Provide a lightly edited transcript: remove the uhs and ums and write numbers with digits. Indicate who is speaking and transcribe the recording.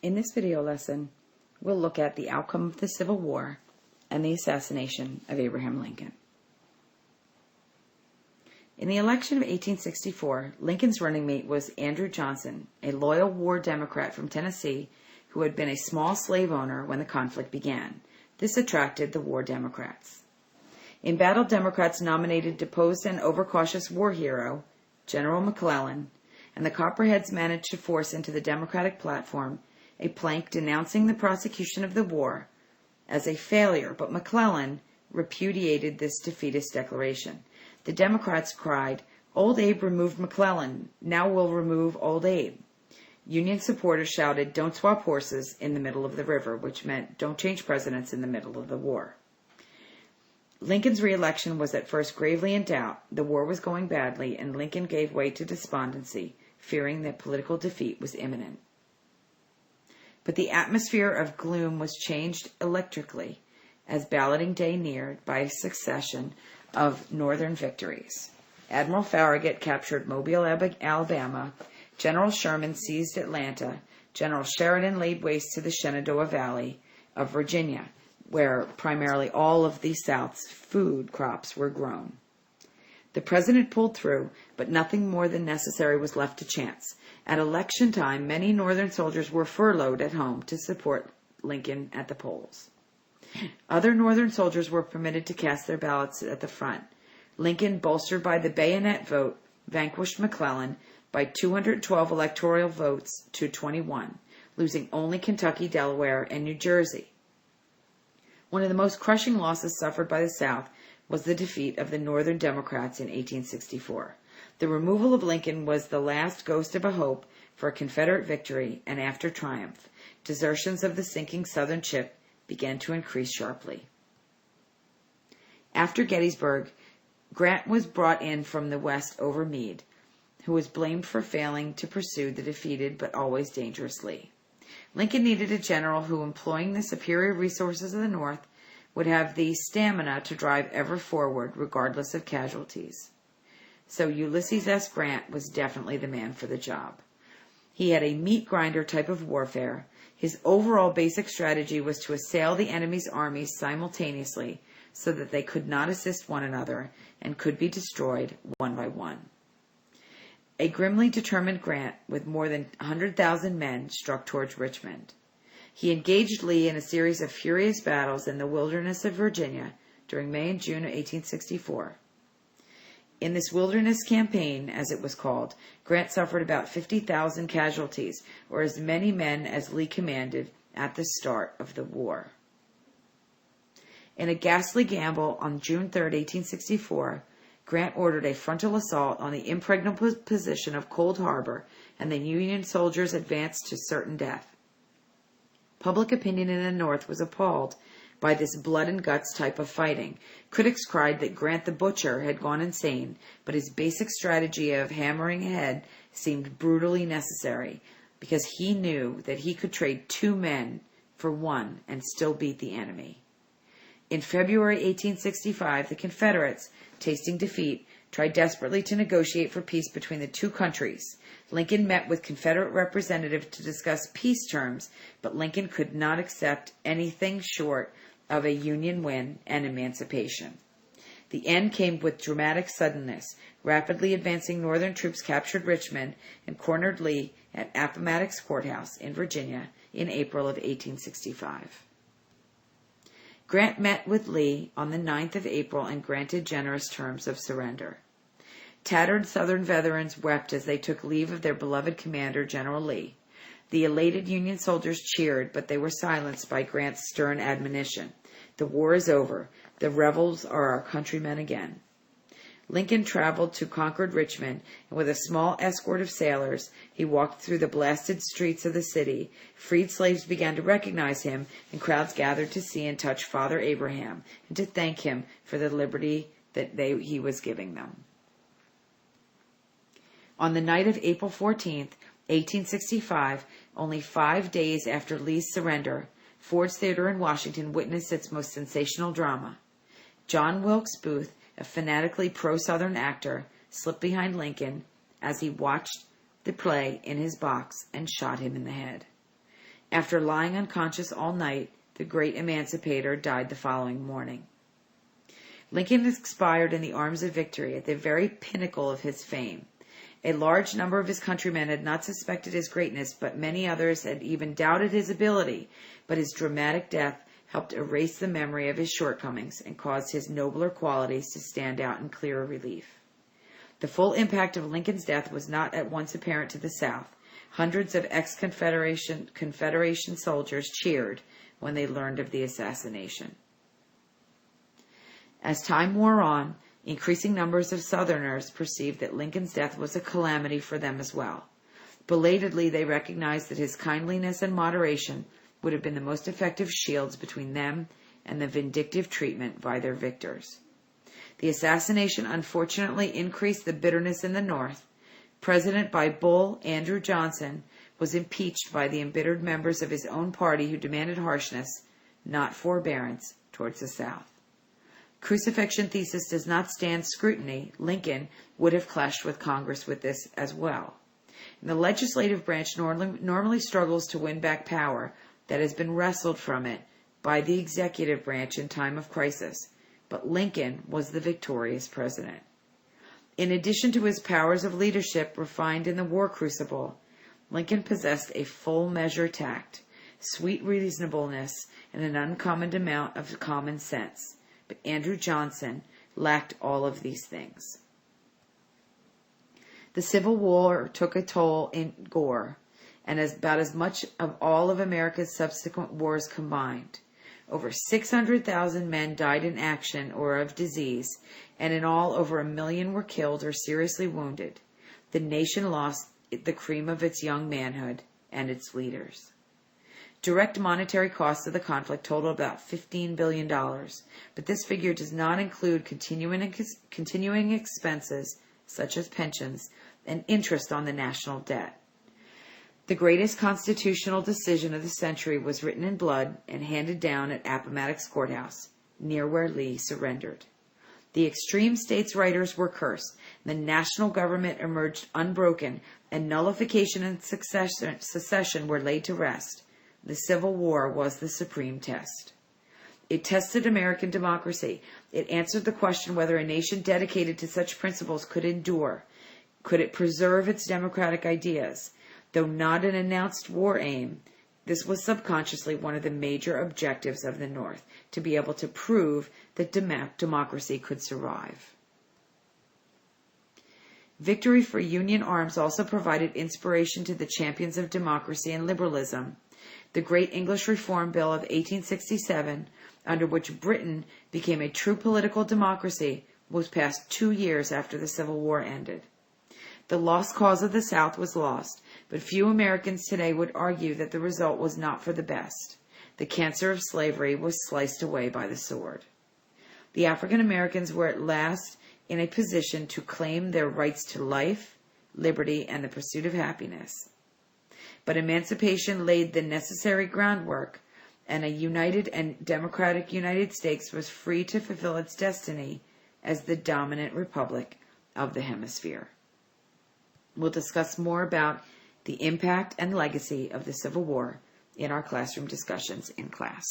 Speaker 1: In this video lesson, we'll look at the outcome of the Civil War and the assassination of Abraham Lincoln. In the election of 1864, Lincoln's running mate was Andrew Johnson, a loyal war Democrat from Tennessee who had been a small slave owner when the conflict began. This attracted the war Democrats. In battle, Democrats nominated deposed and overcautious war hero General McClellan, and the Copperheads managed to force into the Democratic platform a plank denouncing the prosecution of the war as a failure, but McClellan repudiated this defeatist declaration. The Democrats cried, "Old Abe removed McClellan, now we'll remove Old Abe." Union supporters shouted, "Don't swap horses" in the middle of the river, which meant don't change presidents in the middle of the war. Lincoln's re-election was at first gravely in doubt. The war was going badly, and Lincoln gave way to despondency, fearing that political defeat was imminent. But the atmosphere of gloom was changed electrically as balloting day neared by a succession of Northern victories. Admiral Farragut captured Mobile, Alabama. General Sherman seized Atlanta. General Sheridan laid waste to the Shenandoah Valley of Virginia, where primarily all of the South's food crops were grown. The president pulled through, but nothing more than necessary was left to chance. At election time, many Northern soldiers were furloughed at home to support Lincoln at the polls. Other Northern soldiers were permitted to cast their ballots at the front. Lincoln, bolstered by the bayonet vote, vanquished McClellan by 212 electoral votes to 21, losing only Kentucky, Delaware, and New Jersey. One of the most crushing losses suffered by the South was the defeat of the Northern Democrats in 1864. The removal of Lincoln was the last ghost of a hope for a Confederate victory, and after triumph, desertions of the sinking Southern ship began to increase sharply. After Gettysburg, Grant was brought in from the West over Meade, who was blamed for failing to pursue the defeated but always dangerous Lee. Lincoln needed a general who, employing the superior resources of the North, would have the stamina to drive ever forward regardless of casualties. So Ulysses S. Grant was definitely the man for the job. He had a meat grinder type of warfare. His overall basic strategy was to assail the enemy's armies simultaneously so that they could not assist one another and could be destroyed one by one. A grimly determined Grant, with more than 100,000 men, struck towards Richmond. He engaged Lee in a series of furious battles in the wilderness of Virginia during May and June of 1864. In this wilderness campaign, as it was called, Grant suffered about 50,000 casualties, or as many men as Lee commanded at the start of the war. In a ghastly gamble on June 3, 1864, Grant ordered a frontal assault on the impregnable position of Cold Harbor, and the Union soldiers advanced to certain death. Public opinion in the North was appalled by this blood and guts type of fighting. Critics cried that Grant the Butcher had gone insane, but his basic strategy of hammering ahead seemed brutally necessary, because he knew that he could trade 2 men for 1 and still beat the enemy. In February 1865, the Confederates, tasting defeat, tried desperately to negotiate for peace between the two countries. Lincoln met with Confederate representatives to discuss peace terms, but Lincoln could not accept anything short of a Union win and emancipation. The end came with dramatic suddenness. Rapidly advancing Northern troops captured Richmond and cornered Lee at Appomattox Courthouse in Virginia in April of 1865. Grant met with Lee on the 9th of April and granted generous terms of surrender. Tattered Southern veterans wept as they took leave of their beloved commander, General Lee. The elated Union soldiers cheered, but they were silenced by Grant's stern admonition. The war is over. The rebels are our countrymen again. Lincoln traveled to conquered Richmond, and with a small escort of sailors, he walked through the blasted streets of the city. Freed slaves began to recognize him, and crowds gathered to see and touch Father Abraham and to thank him for the liberty that he was giving them. On the night of April 14th, 1865, only 5 days after Lee's surrender, Ford's Theater in Washington witnessed its most sensational drama. John Wilkes Booth, a fanatically pro-Southern actor, slipped behind Lincoln as he watched the play in his box and shot him in the head. After lying unconscious all night, the great emancipator died the following morning. Lincoln expired in the arms of victory at the very pinnacle of his fame. A large number of his countrymen had not suspected his greatness, but many others had even doubted his ability. But his dramatic death helped erase the memory of his shortcomings and caused his nobler qualities to stand out in clearer relief. The full impact of Lincoln's death was not at once apparent to the South. Hundreds of Confederation soldiers cheered when they learned of the assassination. As time wore on, increasing numbers of Southerners perceived that Lincoln's death was a calamity for them as well. Belatedly, they recognized that his kindliness and moderation would have been the most effective shields between them and the vindictive treatment by their victors. The assassination unfortunately increased the bitterness in the North. President by Bull Andrew Johnson was impeached by the embittered members of his own party who demanded harshness, not forbearance, towards the South. Crucifixion thesis does not stand scrutiny. Lincoln would have clashed with Congress with this as well. And the legislative branch normally struggles to win back power that has been wrestled from it by the executive branch in time of crisis, but Lincoln was the victorious president. In addition to his powers of leadership refined in the war crucible, Lincoln possessed a full measure tact, sweet reasonableness, and an uncommon amount of common sense. But Andrew Johnson lacked all of these things. The Civil War took a toll in gore, and about as much of all of America's subsequent wars combined. Over 600,000 men died in action or of disease, and in all over 1 million were killed or seriously wounded. The nation lost the cream of its young manhood and its leaders. Direct monetary costs of the conflict totaled about $15 billion, but this figure does not include continuing expenses such as pensions and interest on the national debt. The greatest constitutional decision of the century was written in blood and handed down at Appomattox Courthouse, near where Lee surrendered. The extreme states' writers were cursed, the national government emerged unbroken, and nullification and secession were laid to rest. The Civil War was the supreme test. It tested American democracy. It answered the question whether a nation dedicated to such principles could endure. Could it preserve its democratic ideas? Though not an announced war aim, this was subconsciously one of the major objectives of the North, to be able to prove that democracy could survive. Victory for Union arms also provided inspiration to the champions of democracy and liberalism. The great English Reform Bill of 1867, under which Britain became a true political democracy, was passed 2 years after the Civil War ended. The lost cause of the South was lost, but few Americans today would argue that the result was not for the best. The cancer of slavery was sliced away by the sword. The African Americans were at last in a position to claim their rights to life, liberty, and the pursuit of happiness. But emancipation laid the necessary groundwork, and a united and democratic United States was free to fulfill its destiny as the dominant republic of the hemisphere. We'll discuss more about the impact and legacy of the Civil War in our classroom discussions in class.